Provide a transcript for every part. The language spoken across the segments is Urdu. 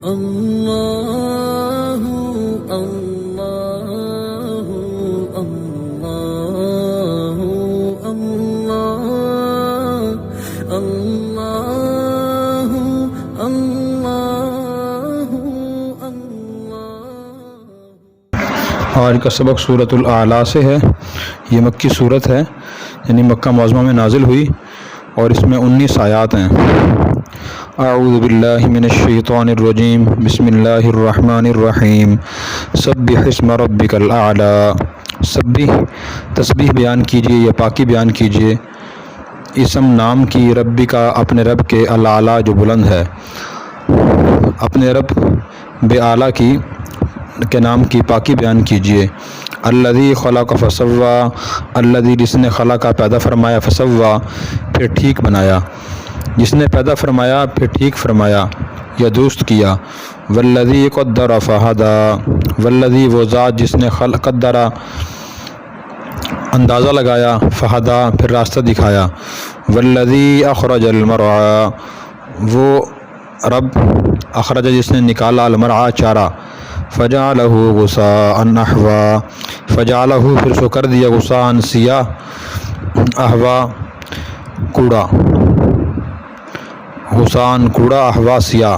اللہ اللہ اللہ اللہ اللہ اللہ۔ آج کا سبق سورۃ الاعلیٰ سے ہے۔ یہ مکی صورت ہے، یعنی مکہ معظمہ میں نازل ہوئی، اور اس میں 19 آیات ہیں۔ اعوذ باللہ من الشیطان الرجیم، بسم اللہ الرحمن الرحیم۔ سبح اسم ربک الاعلیٰ، تسبیح بیان کیجیے یا پاکی بیان کیجیے اسم نام کی، ربی کا اپنے رب کے، الاعلیٰ جو بلند ہے، اپنے رب بے اعلیٰ کے نام کی پاکی بیان کیجیے۔ الذی خلق فسوی، الذی جس نے خلق پیدا فرمایا، فسوی پھر ٹھیک بنایا، جس نے پیدا فرمایا پھر ٹھیک فرمایا یا درست کیا۔ والذی قدر فہدی، والذی وہ ذات جس نے قدر اندازہ لگایا، فہدی پھر راستہ دکھایا۔ والذی اخرج المرعی، وہ رب اخرج جس نے نکالا، المرعی چارہ، فجعلہ غثاء احوا، فجعلہ پھر سو کر دیا، غثاء سیاہ، احوا کوڑا، غثاء کوڑا، احوا سیاہ۔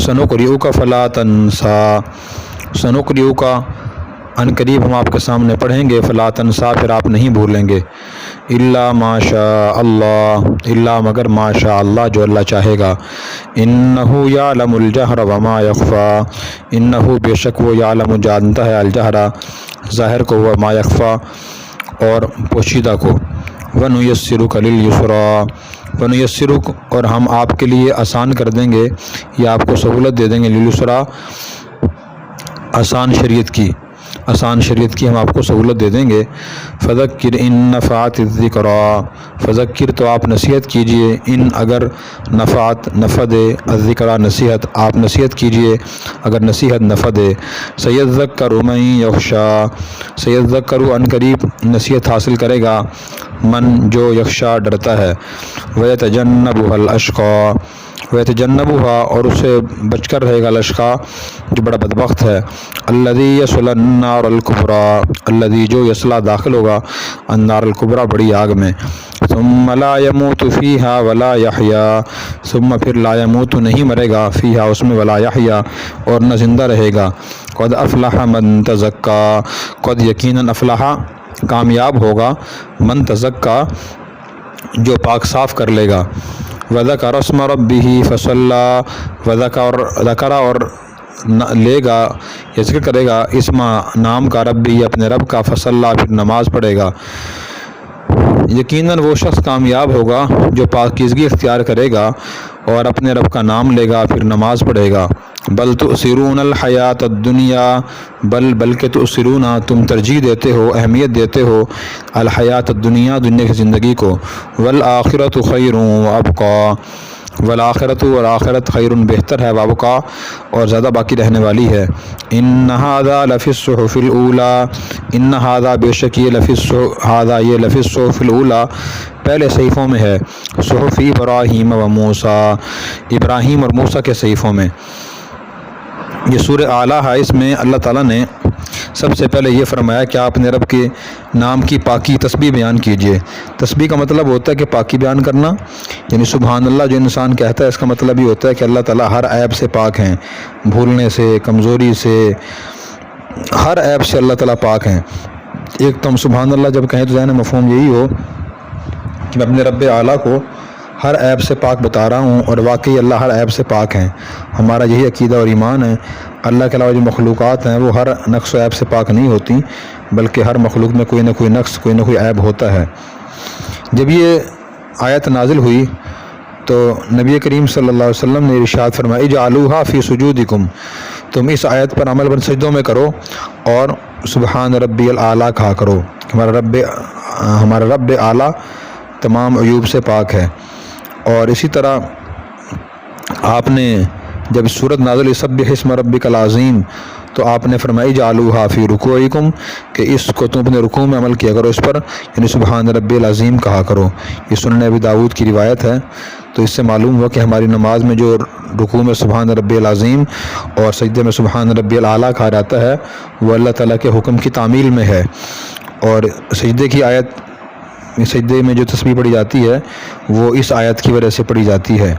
سنقرئک فلا تنسا، سنقرئک ان قریب ہم آپ کے سامنے پڑھیں گے، فلا تنسا پھر آپ نہیں بھولیں گے، الا ما شاء اللہ، الا مگر ما شاء اللہ جو اللہ چاہے گا۔ انہ یعلم الجہر وما یخفی، انہ بے شک وہ یعلم جانتا ہے، الجہر ظاہر کو، وما یخفی اور پوشیدہ کو۔ ونیسرک للیسری، ونیسرک اور ہم آپ کے لیے آسان کر دیں گے یا آپ کو سہولت دے دیں گے، للیسری آسان شریعت کی ہم آپ کو سہولت دے دیں گے۔ فذکر ان نفعت الذکریٰ، فذکر تو آپ نصیحت کیجئے، ان اگر نفعت نفع دے، الذکریٰ نصیحت آپ نصیحت کیجئے اگر نصیحت نفع دے۔ سیذکر من یخشی، سیذکر ان قریب نصیحت حاصل کرے گا، من جو یخشی ڈرتا ہے۔ ویتجنبها الاشقی، ویتجنبها اور اسے بچ کر رہے گا، الاشقی جو بڑا بدبخت ہے۔ الذی یصلی النار الکبریٰ، الذی جو یصلی داخل ہوگا، النار الکبریٰ بڑی آگ میں۔ ثم لا یموت فیہا ولا یحییٰ، ثم پھر لا یموت نہیں مرے گا، فیہا اس میں، ولا یحییٰ اور نہ زندہ رہے گا۔ قد افلح من تزکی، قد یقیناً افلح کامیاب ہوگا، من تزکی جو پاک صاف کر لے گا۔ وذکر اسم ربہ فصلی، وذکر اور لے گا یا ذکر کرے گا، اسم نام کا، ربی اپنے رب کا، فصلی پھر نماز پڑھے گا۔ یقیناً وہ شخص کامیاب ہوگا جو پاکیزگی اختیار کرے گا اور اپنے رب کا نام لے گا پھر نماز پڑھے گا۔ بل تؤثرون الحیات الدنیا، بلکہ تؤثرون تم ترجیح دیتے ہو، اہمیت دیتے ہو، الحیات الدنیا دنیا کی زندگی کو، والآخرۃ خیر وابقی، والآخرۃ اور آخرت خیر بہتر ہے، وابقی اور زیادہ باقی رہنے والی ہے۔ ان ھذا لفی الصحف الاولی، ان ھذا بے شک یہ یہ لفی الصحف الاولی پہلے صحیفوں میں ہے، صحف ابراہیم و موسیٰ، ابراہیم اور موسیٰ کے صحیفوں میں۔ یہ سورہ اعلیٰ ہے، اس میں اللہ تعالیٰ نے سب سے پہلے یہ فرمایا کہ آپ اپنے رب کے نام کی پاکی تسبیح بیان کیجیے۔ تسبیح کا مطلب ہوتا ہے کہ پاکی بیان کرنا، یعنی سبحان اللہ جو انسان کہتا ہے، اس کا مطلب یہ ہوتا ہے کہ اللہ تعالیٰ ہر عیب سے پاک ہیں، بھولنے سے، کمزوری سے، ہر عیب سے اللہ تعالیٰ پاک ہیں۔ ایک تو ہم سبحان اللہ جب کہیں تو ذہن میں مفہوم یہی ہو کہ میں اپنے رب اعلیٰ کو ہر عیب سے پاک بتا رہا ہوں، اور واقعی اللہ ہر عیب سے پاک ہیں۔ ہمارا یہی عقیدہ اور ایمان ہے۔ اللہ کے علاوہ جو مخلوقات ہیں وہ ہر نقص و عیب سے پاک نہیں ہوتی، بلکہ ہر مخلوق میں کوئی نہ کوئی نقص، کوئی نہ کوئی عیب ہوتا ہے۔ جب یہ آیت نازل ہوئی تو نبی کریم صلی اللہ علیہ وسلم نے ارشاد فرمایا، اجعلوها فی سجودکم، تم اس آیت پر عمل بن سجدوں میں کرو اور سبحان ربی الاعلیٰ کہا کرو، ہمارا رب اعلیٰ تمام عیوب سے پاک ہے۔ اور اسی طرح آپ نے جب صورت نازل سبح اسم ربک العظیم تو آپ نے فرمائی جعلوہا فی رکوعکم کہ اس کو تم اپنے رکوع میں عمل کیا کرو، اس پر یعنی سبحان ربی العظیم کہا کرو۔ یہ سنن ابی داؤد کی روایت ہے۔ تو اس سے معلوم ہوا کہ ہماری نماز میں جو رکوع میں سبحان ربی العظیم اور سجدے میں سبحان ربی الاعلیٰ کہا جاتا ہے وہ اللہ تعالیٰ کے حکم کی تعمیل میں ہے، اور سجدے کی آیت، سجدے میں جو تسبیح پڑھی جاتی ہے وہ اس آیت کی وجہ سے پڑھی جاتی ہے۔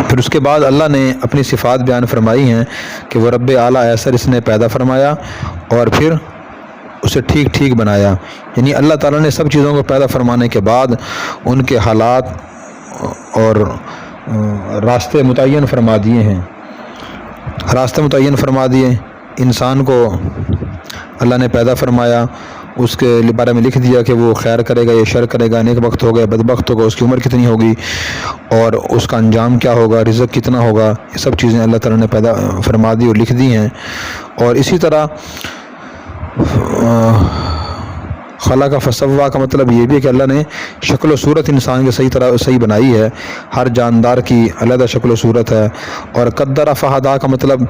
پھر اس کے بعد اللہ نے اپنی صفات بیان فرمائی ہیں کہ وہ رب اعلیٰ ایسر اس نے پیدا فرمایا اور پھر اسے ٹھیک ٹھیک بنایا، یعنی اللہ تعالیٰ نے سب چیزوں کو پیدا فرمانے کے بعد ان کے حالات اور راستے متعین فرما دیے ہیں، راستے متعین فرما دیے۔ انسان کو اللہ نے پیدا فرمایا، اس کے بارے میں لکھ دیا کہ وہ خیر کرے گا یا شر کرے گا، نیک بخت ہوگا یا بدبخت ہوگا، اس کی عمر کتنی ہوگی اور اس کا انجام کیا ہوگا، رزق کتنا ہوگا، یہ سب چیزیں اللہ تعالیٰ نے پیدا فرما دی اور لکھ دی ہیں۔ اور اسی طرح خلق فسوا کا مطلب یہ بھی ہے کہ اللہ نے شکل و صورت انسان کے صحیح بنائی ہے، ہر جاندار کی علیحدہ شکل و صورت ہے۔ اور قدر فہدا کا مطلب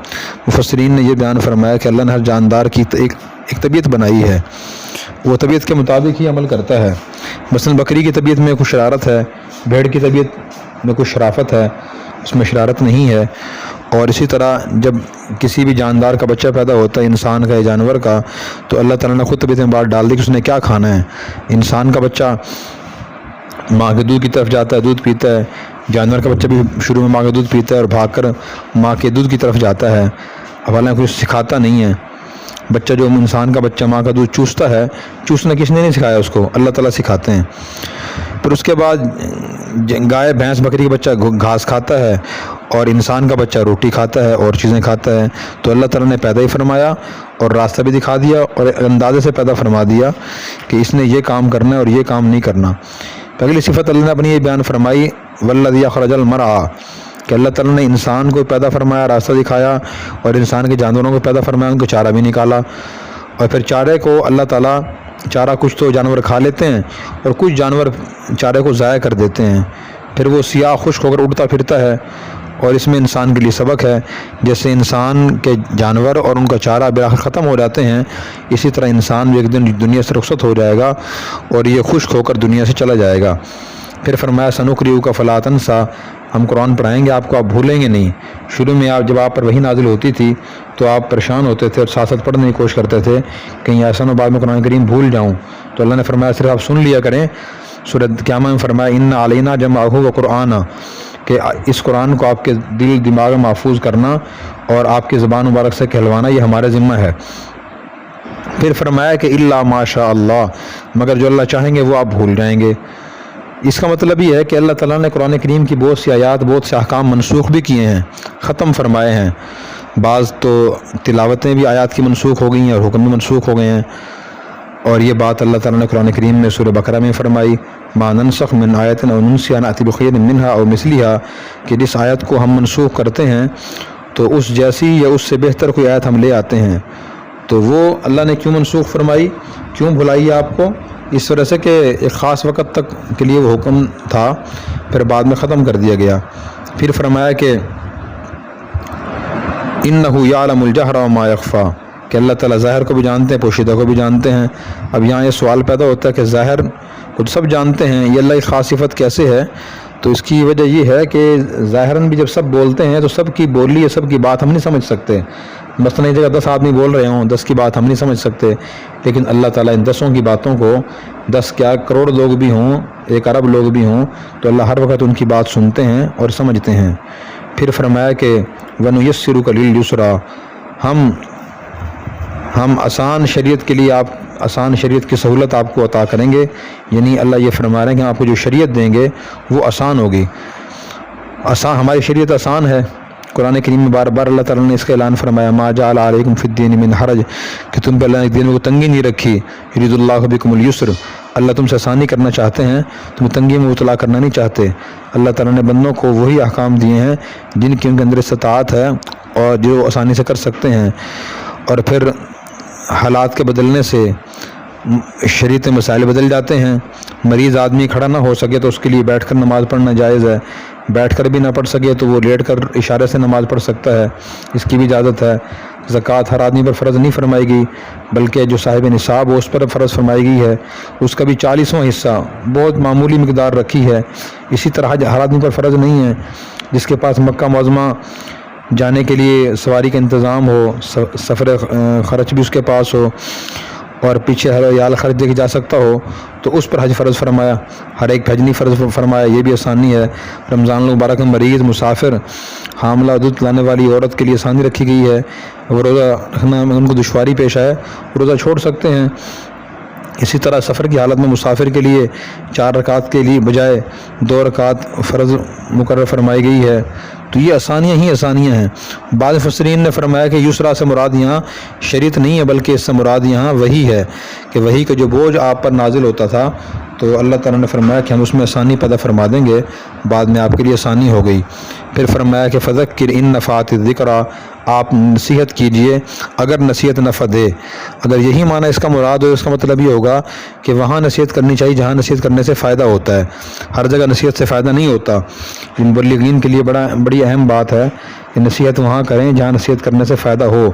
مفسرین نے یہ بیان فرمایا کہ اللہ نے ہر جاندار کی ایک طبیعت بنائی ہے، وہ طبیعت کے مطابق ہی عمل کرتا ہے۔ مثلا بکری کی طبیعت میں کچھ شرارت ہے، بھیڑ کی طبیعت میں کچھ شرافت ہے، اس میں شرارت نہیں ہے۔ اور اسی طرح جب کسی بھی جاندار کا بچہ پیدا ہوتا ہے، انسان کا یا جانور کا، تو اللہ تعالیٰ نے خود طبیعت میں بات ڈال دی کہ اس نے کیا کھانا ہے۔ انسان کا بچہ ماں کے دودھ کی طرف جاتا ہے، دودھ پیتا ہے، جانور کا بچہ بھی شروع میں ماں کا دودھ پیتا ہے اور بھاگ کر ماں کے دودھ کی طرف جاتا ہے، اب حالانکہ کچھ سکھاتا نہیں ہے۔ بچہ جو انسان کا بچہ ماں کا دودھ چوستا ہے، چوسنا کس نے نہیں سکھایا اس کو، اللہ تعالیٰ سکھاتے ہیں۔ پھر اس کے بعد گائے بھینس بکری کا بچہ گھاس کھاتا ہے اور انسان کا بچہ روٹی کھاتا ہے اور چیزیں کھاتا ہے۔ تو اللہ تعالیٰ نے پیدا ہی فرمایا اور راستہ بھی دکھا دیا اور اندازے سے پیدا فرما دیا کہ اس نے یہ کام کرنا ہے اور یہ کام نہیں کرنا۔ پہلی صفت اللہ نے اپنی یہ بیان فرمائی والذی اخرج المرعى کہ اللہ تعالیٰ نے انسان کو پیدا فرمایا، راستہ دکھایا، اور انسان کے جانوروں کو پیدا فرمایا، ان کو چارہ بھی نکالا۔ اور پھر چارے کو اللہ تعالیٰ، چارہ کچھ تو جانور کھا لیتے ہیں اور کچھ جانور چارے کو ضائع کر دیتے ہیں، پھر وہ سیاہ خشک ہو کر اڑتا پھرتا ہے، اور اس میں انسان کے لیے سبق ہے۔ جیسے انسان کے جانور اور ان کا چارہ بالآخر ختم ہو جاتے ہیں، اسی طرح انسان بھی ایک دن دنیا سے رخصت ہو جائے گا اور یہ خشک ہو کر دنیا سے چلا جائے گا۔ پھر فرمایا سنقرئک فلا تنسیٰ، ہم قرآن پڑھائیں گے آپ کو، آپ بھولیں گے نہیں۔ شروع میں جب آپ پر وحی نازل ہوتی تھی تو آپ پریشان ہوتے تھے اور ساتھ ساتھ پڑھنے کی کوشش کرتے تھے کہیں ایسا نہ بعد میں قرآن کریم بھول جاؤں، تو اللہ نے فرمایا صرف آپ سن لیا کریں۔ سورۃ قیامہ میں فرمایا ان علینا جمعہ و قرآن، کہ اس قرآن کو آپ کے دل دماغ میں محفوظ کرنا اور آپ کی زبان مبارک سے کہلوانا یہ ہمارے ذمہ ہے۔ پھر فرمایا کہ الا ما شاء اللہ، مگر جو اللہ چاہیں گے وہ آپ بھول جائیں گے۔ اس کا مطلب یہ ہے کہ اللہ تعالیٰ نے قرآن کریم کی بہت سی آیات، بہت سے احکام منسوخ بھی کیے ہیں، ختم فرمائے ہیں۔ بعض تو تلاوتیں بھی آیات کی منسوخ ہو گئی ہیں اور حکم بھی منسوخ ہو گئے ہیں۔ اور یہ بات اللہ تعالیٰ نے قرآن کریم میں سورہ بقرہ میں فرمائی ما ننسخ من آیت او ننسیہا نأتی بخیر منہا او مثلہا، کہ جس آیت کو ہم منسوخ کرتے ہیں تو اس جیسی یا اس سے بہتر کوئی آیت ہم لے آتے ہیں۔ تو وہ اللہ نے کیوں منسوخ فرمائی، کیوں بھلائی آپ کو؟ اس وجہ سے کہ ایک خاص وقت تک کے لیے وہ حکم تھا، پھر بعد میں ختم کر دیا گیا۔ پھر فرمایا کہ انہ یعلم الجہر وما یخفی، کہ اللہ تعالیٰ ظاہر کو بھی جانتے ہیں، پوشیدہ کو بھی جانتے ہیں۔ اب یہاں یہ سوال پیدا ہوتا ہے کہ ظاہر خود سب جانتے ہیں، یہ اللہ کی خاص صفت کیسے ہے؟ تو اس کی وجہ یہ ہے کہ ظاہراً بھی جب سب بولتے ہیں تو سب کی بولی، سب کی بات ہم نہیں سمجھ سکتے۔ مثلاً ایک جگہ 10 آدمی بول رہے ہوں، 10 کی بات ہم نہیں سمجھ سکتے، لیکن اللہ تعالیٰ ان 10 کی باتوں کو، 10 کیا کروڑ لوگ بھی ہوں، 1 ارب لوگ بھی ہوں، تو اللہ ہر وقت ان کی بات سنتے ہیں اور سمجھتے ہیں۔ پھر فرمایا کہ وَنُيَسِّرُكَ لِلْيُسْرَىٰ، ہم آسان شریعت کے لیے، آپ آسان شریعت کی سہولت آپ کو عطا کریں گے، یعنی اللہ یہ فرما رہے ہیں کہ ہم آپ کو جو شریعت دیں گے وہ آسان ہوگی۔ آسان، ہماری شریعت آسان ہے۔ قرآن کریم میں بار بار اللہ تعالیٰ نے اس کا اعلان فرمایا ما جعل علیکم فی الدین من حرج، کہ تم پہ اللہ نے دین میں کوئی تنگی نہیں رکھی۔ یرید اللہ بکم اليسر، اللہ تم سے آسانی کرنا چاہتے ہیں، تم تنگی میں مبتلا کرنا نہیں چاہتے۔ اللہ تعالیٰ نے بندوں کو وہی احکام دیے ہیں جن کی ان کے اندر استطاعت ہے اور جو آسانی سے کر سکتے ہیں۔ اور پھر حالات کے بدلنے سے شریعت مسائل بدل جاتے ہیں۔ مریض آدمی کھڑا نہ ہو سکے تو اس کے لیے بیٹھ کر نماز پڑھنا جائز ہے، بیٹھ کر بھی نہ پڑھ سکے تو وہ لیٹ کر اشارے سے نماز پڑھ سکتا ہے، اس کی بھی اجازت ہے۔ زکوٰۃ ہر آدمی پر فرض نہیں فرمائی گئی، بلکہ جو صاحب نصاب ہو اس پر فرض فرمائی گئی ہے، اس کا بھی 40واں حصہ بہت معمولی مقدار رکھی ہے۔ اسی طرح حج ہر آدمی پر فرض نہیں ہے، جس کے پاس مکہ معظمہ جانے کے لیے سواری کا انتظام ہو، سفر خرچ بھی اس کے پاس ہو اور پیچھے ہر ریال خرچ دے کے جا سکتا ہو تو اس پر حج فرض فرمایا۔ ہر ایک حج نہیں فرض فرمایا، یہ بھی آسانی ہے۔ رمضان المبارک میں مریض، مسافر، حاملہ، دودھ لانے والی عورت کے لیے آسانی رکھی گئی ہے، وہ روزہ رکھنا میں ان کو دشواری پیش آئے روزہ چھوڑ سکتے ہیں۔ اسی طرح سفر کی حالت میں مسافر کے لیے 4 رکعت کے لیے بجائے 2 رکعت فرض مقرر فرمائی گئی ہے۔ تو یہ آسانیاں ہی آسانیاں ہیں۔ بعض مفسرین نے فرمایا کہ یسرا سے مراد یہاں شریعت نہیں ہے، بلکہ اس سے مراد یہاں وحی ہے، کہ وحی کا جو بوجھ آپ پر نازل ہوتا تھا تو اللہ تعالیٰ نے فرمایا کہ ہم اس میں آسانی پیدا فرما دیں گے، بعد میں آپ کے لیے آسانی ہو گئی۔ پھر فرمایا کہ فذکر ان نفعت الذکریٰ، آپ نصیحت کیجئے اگر نصیحت نفع دے۔ اگر یہی معنی اس کا مراد ہو، اس کا مطلب یہ ہوگا کہ وہاں نصیحت کرنی چاہیے جہاں نصیحت کرنے سے فائدہ ہوتا ہے، ہر جگہ نصیحت سے فائدہ نہیں ہوتا۔ مبلغین کے لیے بڑی اہم بات ہے کہ نصیحت وہاں کریں جہاں نصیحت کرنے سے فائدہ ہو۔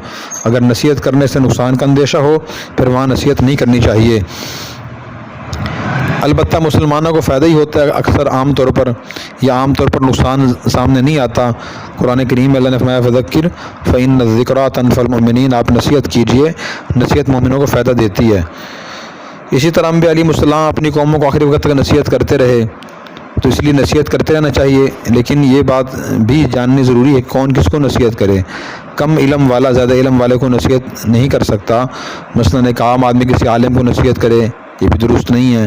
اگر نصیحت کرنے سے نقصان کا اندیشہ ہو پھر وہاں نصیحت نہیں کرنی چاہیے۔ البتہ مسلمانوں کو فائدہ ہی ہوتا ہے اکثر، عام طور پر یا عام طور پر نقصان سامنے نہیں آتا۔ قرآن کریم میں اللہ نے فرمایا فذکر فإن الذکریٰ تنفع المؤمنین، آپ نصیحت کیجئے، نصیحت مومنوں کو فائدہ دیتی ہے۔ اسی طرح انبیاء علیہ السلام اپنی قوموں کو آخری وقت تک نصیحت کرتے رہے، تو اس لیے نصیحت کرتے رہنا چاہیے، لیکن یہ بات بھی جاننی ضروری ہے کہ کون کس کو نصیحت کرے۔ کم علم والا زیادہ علم والے کو نصیحت نہیں کر سکتا۔ مثلاً ایک عام آدمی کسی عالم کو نصیحت کرے، یہ بھی درست نہیں ہے۔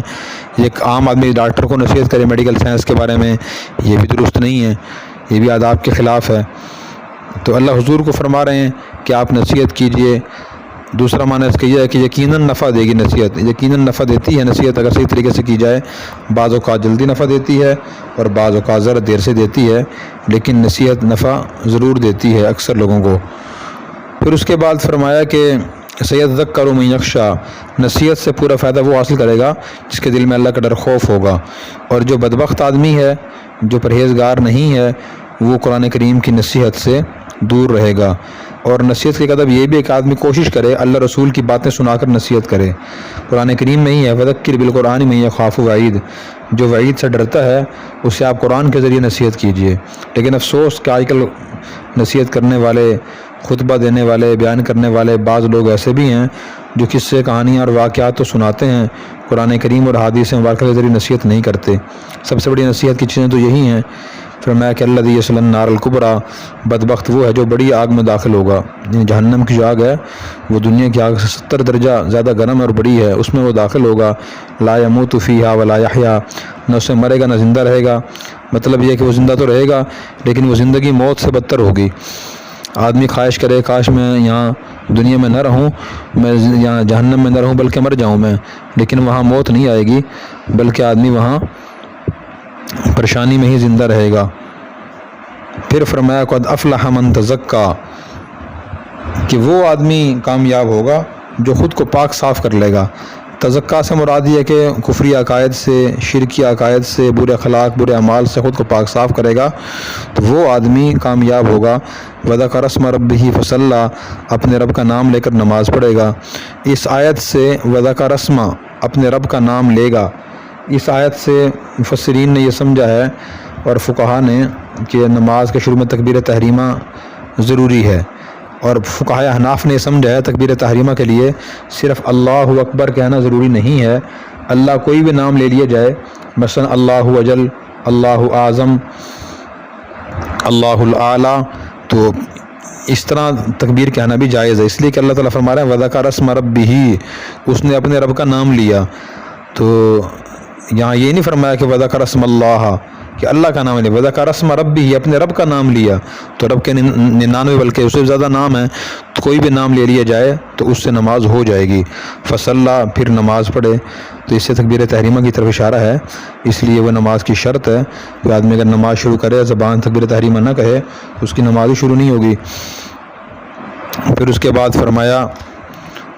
ایک عام آدمی ڈاکٹر کو نصیحت کرے میڈیکل سائنس کے بارے میں، یہ بھی درست نہیں ہے، یہ بھی آداب کے خلاف ہے۔ تو اللہ حضور کو فرما رہے ہیں کہ آپ نصیحت کیجئے۔ دوسرا معنی اس کا یہ ہے کہ یقیناً نفع دے گی نصیحت، یقیناً نفع دیتی ہے نصیحت اگر صحیح طریقے سے کی جائے۔ بعض اوقات جلدی نفع دیتی ہے اور بعض اوقات ذرا دیر سے دیتی ہے، لیکن نصیحت نفع ضرور دیتی ہے اکثر لوگوں کو۔ پھر اس کے بعد فرمایا کہ سیذکر من یخشی، نصیحت سے پورا فائدہ وہ حاصل کرے گا جس کے دل میں اللہ کا ڈر خوف ہوگا، اور جو بدبخت آدمی ہے، جو پرہیزگار نہیں ہے، وہ قرآن کریم کی نصیحت سے دور رہے گا۔ اور نصیحت کے ادب یہ بھی ایک آدمی کوشش کرے اللہ رسول کی باتیں سنا کر نصیحت کرے۔ قرآن کریم میں ہی ہے فذکر بالقرآن من یخاف وعید، جو وعید سے ڈرتا ہے اسے آپ قرآن کے ذریعے نصیحت کیجیے۔ لیکن افسوس کہ آج کل نصیحت کرنے والے، خطبہ دینے والے، بیان کرنے والے بعض لوگ ایسے بھی ہیں جو قصے، کہانیاں اور واقعات تو سناتے ہیں، قرآن کریم اور احادیث مبارکہ کے ذریعے نصیحت نہیں کرتے۔ سب سے بڑی نصیحت کی چیزیں تو یہی ہیں۔ فرمایا کہ الذی یصلی النار الکبریٰ، بدبخت وہ ہے جو بڑی آگ میں داخل ہوگا، یعنی جہنم کی جو آگ ہے وہ دنیا کی آگ سے 70 درجہ زیادہ گرم اور بڑی ہے، اس میں وہ داخل ہوگا۔ لا یموت فیہا ولا یحییٰ، نہ اسے مرے گا نہ زندہ رہے گا۔ مطلب یہ کہ وہ زندہ تو رہے گا لیکن وہ زندگی موت سے بدتر ہوگی۔ آدمی خواہش کرے کاش میں یہاں دنیا میں نہ رہوں، میں یہاں جہنم میں نہ رہوں بلکہ مر جاؤں میں، لیکن وہاں موت نہیں آئے گی بلکہ آدمی وہاں پریشانی میں ہی زندہ رہے گا۔ پھر فرمایا قد افلح من تزکا، کہ وہ آدمی کامیاب ہوگا جو خود کو پاک صاف کر لے گا۔ تزکا سے مراد یہ ہے کہ کفری عقائد سے، شرکی عقائد سے، برے اخلاق، برے اعمال سے خود کو پاک صاف کرے گا تو وہ آدمی کامیاب ہوگا۔ وذکر اسم ربہ فصلی، اپنے رب کا نام لے کر نماز پڑھے گا۔ اس آیت سے وذکر اسم، اپنے رب کا نام لے گا، اس آیت سے مفسرین نے یہ سمجھا ہے اور فقہا نے کہ نماز کے شروع میں تکبیر تحریمہ ضروری ہے، اور فقہائے احناف نے یہ سمجھا ہے تکبیر تحریمہ کے لیے صرف اللہ اکبر کہنا ضروری نہیں ہے، اللہ کوئی بھی نام لے لیا جائے، مثلا اللہ اجل، اللہ اعظم، اللہ الاعلی، تو اس طرح تکبیر کہنا بھی جائز ہے، اس لیے کہ اللہ تعالیٰ فرما رہے ہیں وذکر اسم ربہ، اس نے اپنے رب کا نام لیا۔ تو یہاں یہ نہیں فرمایا کہ وذکر اسم اللہ، کہ اللہ کا نام لیا، وذکر اسم ربہ، اپنے رب کا نام لیا، تو رب کے 99 بلکہ اس سے زیادہ نام ہے، تو کوئی بھی نام لے لیا جائے تو اس سے نماز ہو جائے گی۔ فصلی، پھر نماز پڑھے، تو اس سے تکبیر تحریمہ کی طرف اشارہ ہے، اس لیے وہ نماز کی شرط ہے کہ آدمی اگر نماز شروع کرے زبان تکبیر تحریمہ نہ کہے تو اس کی نماز ہی شروع نہیں ہوگی۔ پھر اس کے بعد فرمایا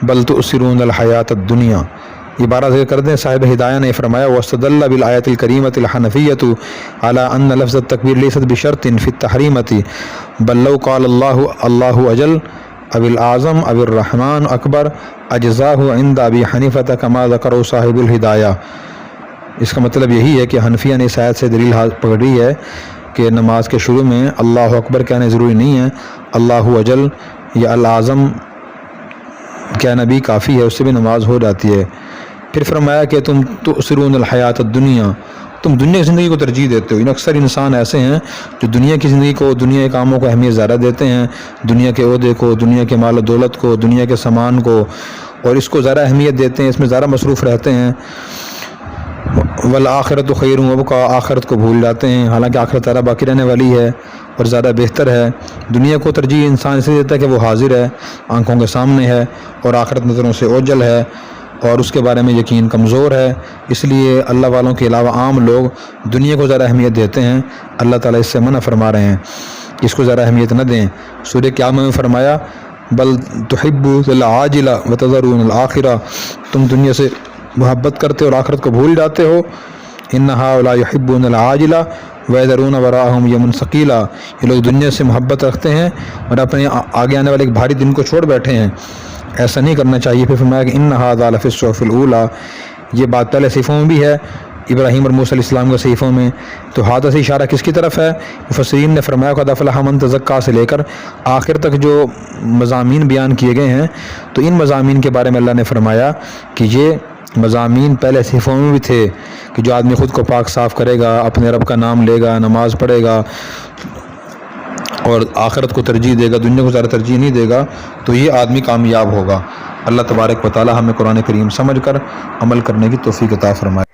بل تؤثرون الحیات الدنیا، یہ بارہ ذکر کر دیں صاحب ہدایہ نے فرمایا وَاسْتَدَلَّ بِالْآيَةِ الْكَرِيمَةِ الْحَنَفِيَّةُ عَلَىٰ أَنَّ لَفْظَ التَّكْبِيرِ لَيْسَتْ بِشَرْطٍ فِي التَّحْرِيمَةِ بَل لَّوْ قَالَ اللَّهُ أَجَلَّ أَوِ الْأَعْظَمُ أَوِ الرَّحْمَٰنُ أَكْبَرُ أَجْزَاهُ عِندَ أَبِي حَنِيفَةَ كَمَا ذَكَرَهُ صاحب الہدایہ۔ اس کا مطلب یہی ہے کہ حنفیہ نے اس آیت سے دلیل پکڑی ہے کہ نماز کے شروع میں اللہ اکبر کہنا ضروری نہیں ہے، اللہ اجل یا العظم کہنا بھی کافی ہے، اس سے بھی نماز ہو جاتی ہے۔ پھر فرمایا کہ تم تؤثرون الحیات الدنیا، تم دنیا کی زندگی کو ترجیح دیتے ہو۔ اکثر انسان ایسے ہیں جو دنیا کی زندگی کو، دنیا کے کاموں کو اہمیت زیادہ دیتے ہیں، دنیا کے عہدے کو، دنیا کے مال و دولت کو، دنیا کے سامان کو، اور اس کو زیادہ اہمیت دیتے ہیں، اس میں زیادہ مصروف رہتے ہیں۔ والآخرۃ خیر وابقیٰ، آخرت کو بھول جاتے ہیں، حالانکہ آخرت زیادہ باقی رہنے والی ہے اور زیادہ بہتر ہے۔ دنیا کو ترجیح انسان اس لیے دیتا ہے کہ وہ حاضر ہے، آنکھوں کے سامنے ہے، اور آخرت نظروں سے اوجھل ہے اور اس کے بارے میں یقین کمزور ہے۔ اس لیے اللہ والوں کے علاوہ عام لوگ دنیا کو زیادہ اہمیت دیتے ہیں۔ اللہ تعالیٰ اس سے منع فرما رہے ہیں، اس کو زیادہ اہمیت نہ دیں۔ سورہ قیامہ میں فرمایا بل تحبون العاجلہ وتذرون الآخرہ، تم دنیا سے محبت کرتے اور آخرت کو بھول جاتے ہو۔ ان ہؤلاء یحبون العاجلہ ویذرون وراءہم یوما ثقیلا، یہ لوگ دنیا سے محبت رکھتے ہیں اور اپنے آگے آنے والے ایک بھاری دن کو چھوڑ بیٹھے ہیں، ایسا نہیں کرنا چاہیے۔ پھر فرمایا کہ ان ھذا لفی الصحف الاولیٰ، یہ بات پہلے صحیفوں میں بھی ہے، ابراہیم اور موسیٰ علیہ السلام کے صحیفوں میں۔ تو ھذا سے اشارہ کس کی طرف ہے؟ مفسرین نے فرمایا قد افلح من تزکیٰ سے لے کر آخر تک جو مضامین بیان کیے گئے ہیں، تو ان مضامین کے بارے میں اللہ نے فرمایا کہ یہ مضامین پہلے صحیفوں میں بھی تھے کہ جو آدمی خود کو پاک صاف کرے گا، اپنے رب کا نام لے گا، نماز پڑھے گا اور آخرت کو ترجیح دے گا، دنیا کو زیادہ ترجیح نہیں دے گا، تو یہ آدمی کامیاب ہوگا۔ اللہ تبارک و تعالی ہمیں قرآن کریم سمجھ کر عمل کرنے کی توفیق عطا فرمائے۔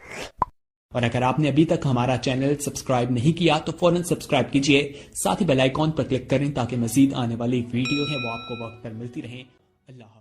اور اگر آپ نے ابھی تک ہمارا چینل سبسکرائب نہیں کیا تو فوراً سبسکرائب کیجئے، ساتھ ہی بیل آئیکن پر کلک کریں تاکہ مزید آنے والی ویڈیو ہے وہ آپ کو وقت پر ملتی رہیں۔ اللہ حافظ۔